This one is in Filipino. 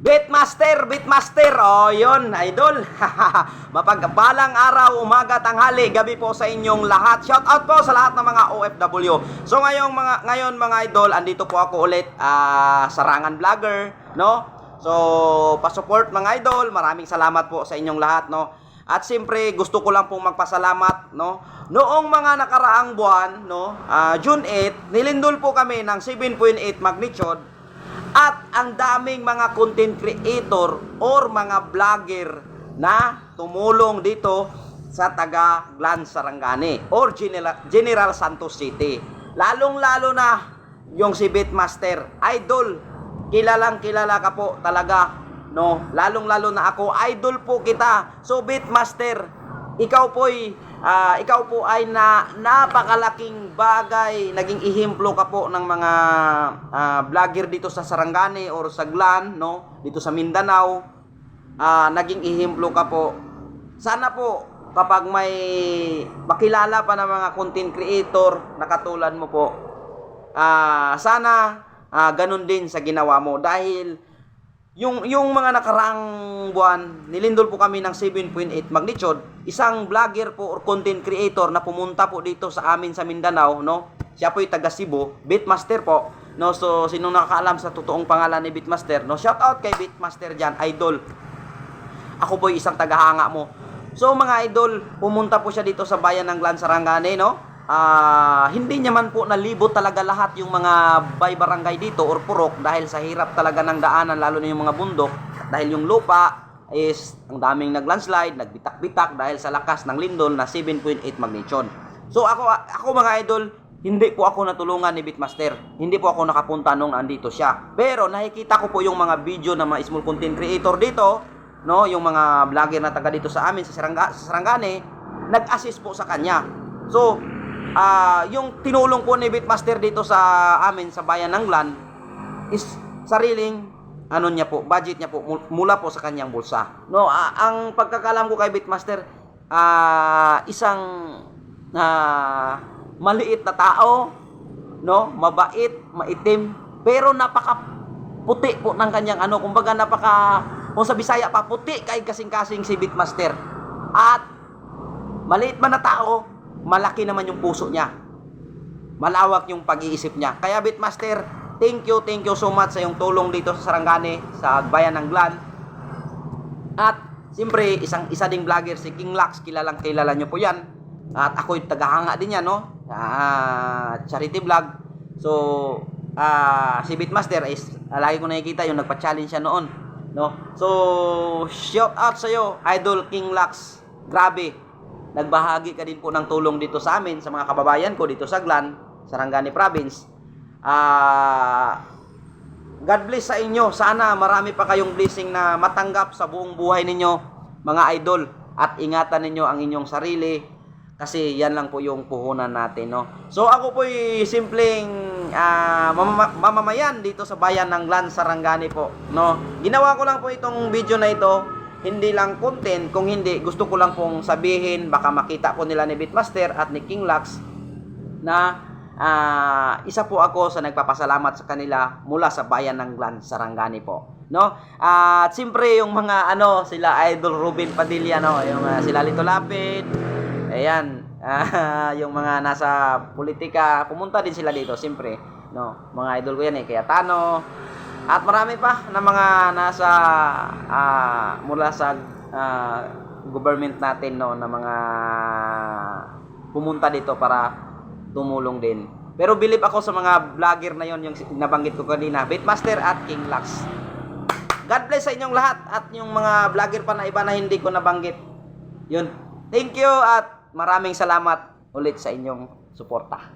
Beatmaster, Beatmaster. Oh, yun, idol. Mapagpalang araw, umaga, tanghali, gabi po sa inyong lahat. Shout out po sa lahat ng mga OFW. So ngayon mga idol, andito po ako ulit Sarangan Vlogger, no? So, pa-support mga idol. Maraming salamat po sa inyong lahat, no? At siyempre, gusto ko lang pong magpasalamat, no? Noong mga nakaraang buwan, no, June 8, nilindol po kami ng 7.8 magnitude. At ang daming mga content creator or mga vlogger na tumulong dito sa taga Glan Sarangani or General Santos City. Lalong-lalo na yung si Beatmaster. Idol, kilalang kilala ka po talaga, no? Lalong-lalo na ako, idol po kita. So Beatmaster, ikaw po ay napakalaking bagay, naging ehemplo ka po ng mga vlogger dito sa Sarangani or sa Glan, no? Dito sa Mindanao. Naging ehemplo ka po. Sana po kapag may makilala pa ng mga content creator na katulad mo po, sana ganun din sa ginawa mo dahil yung mga nakaraang buwan, nilindol po kami ng 7.8 magnitude. Isang vlogger po or content creator na pumunta po dito sa amin sa Mindanao, no? Siya po ay taga Cebu, Beatmaster po, no? So sino nakakaalam sa totoong pangalan ni Beatmaster, no? Shout out kay Beatmaster diyan, idol. Ako po ay isang tagahanga mo. So mga idol, pumunta po siya dito sa bayan ng Glan Sarangani, no? Hindi niya man po nalibot talaga lahat yung mga barangay dito or purok dahil sa hirap talaga ng daanan, lalo na yung mga bundok dahil yung lupa is ang daming naglandslide, nagbitak-bitak dahil sa lakas ng lindol na 7.8 magnitude. So ako mga idol, hindi po ako natulungan ni Beatmaster. Hindi po ako nakapunta nung andito siya. Pero nakikita ko po yung mga video ng mga small content creator dito, no, yung mga vlogger na taga dito sa amin sa Sarangani, nag-assist po sa kanya. So yung tinulong po ni Beatmaster dito sa amin sa bayan ng Glan is sariling niya po, budget niya po mula po sa kanyang bulsa. No, ang pagkakalam ko kay Beatmaster, isang maliit na tao, no, mabait, maitim, pero napaka-puti po ng kanyang kumbaga kung sa Bisaya pa, puti kay kasing-kasing si Beatmaster. At maliit man na tao, malaki naman yung puso niya. Malawak yung pag-iisip niya. Kaya Beatmaster, thank you so much sa iyong tulong dito sa Sarangani, sa bayan ng Glan. At siyempre, isa ding vlogger si King Lax, kilala nyo po yan. At ako'y tagahanga din yan, no? Charity vlog. So, si Beatmaster is lagi ko nakikita yung nagpa-challenge siya noon, no? So, shout out sa iyo, Idol King Lax. Grabe. Nagbahagi ka din po ng tulong dito sa amin, sa mga kababayan ko dito sa Glan, Sarangani Province. God bless sa inyo. Sana marami pa kayong blessing na matanggap sa buong buhay ninyo, mga idol. At ingatan ninyo ang inyong sarili kasi yan lang po yung puhunan natin, no? So ako po ay simpleng mamamayan dito sa bayan ng Glan Sarangani po, no? Ginawa ko lang po itong video na ito, hindi lang content, kung hindi, gusto ko lang pong sabihin, baka makita po nila ni Beatmaster at ni King Lax na isa po ako sa nagpapasalamat sa kanila mula sa bayan ng Glan Sarangani po, no? At siyempre yung mga sila Idol Ruben Padilla, no? Yung sila Lito Lapid, ayan, yung mga nasa politika, pumunta din sila dito, siyempre, no? Mga idol ko yan kaya Tano. At marami pa na mga nasa mula sa government natin, no, na mga pumunta dito para tumulong din. Pero believe ako sa mga vlogger na yon, yung nabanggit ko kanina, Beatmaster at King Lax. God bless sa inyong lahat at yung mga vlogger pa na iba na hindi ko nabanggit. Yun. Thank you at maraming salamat ulit sa inyong suporta.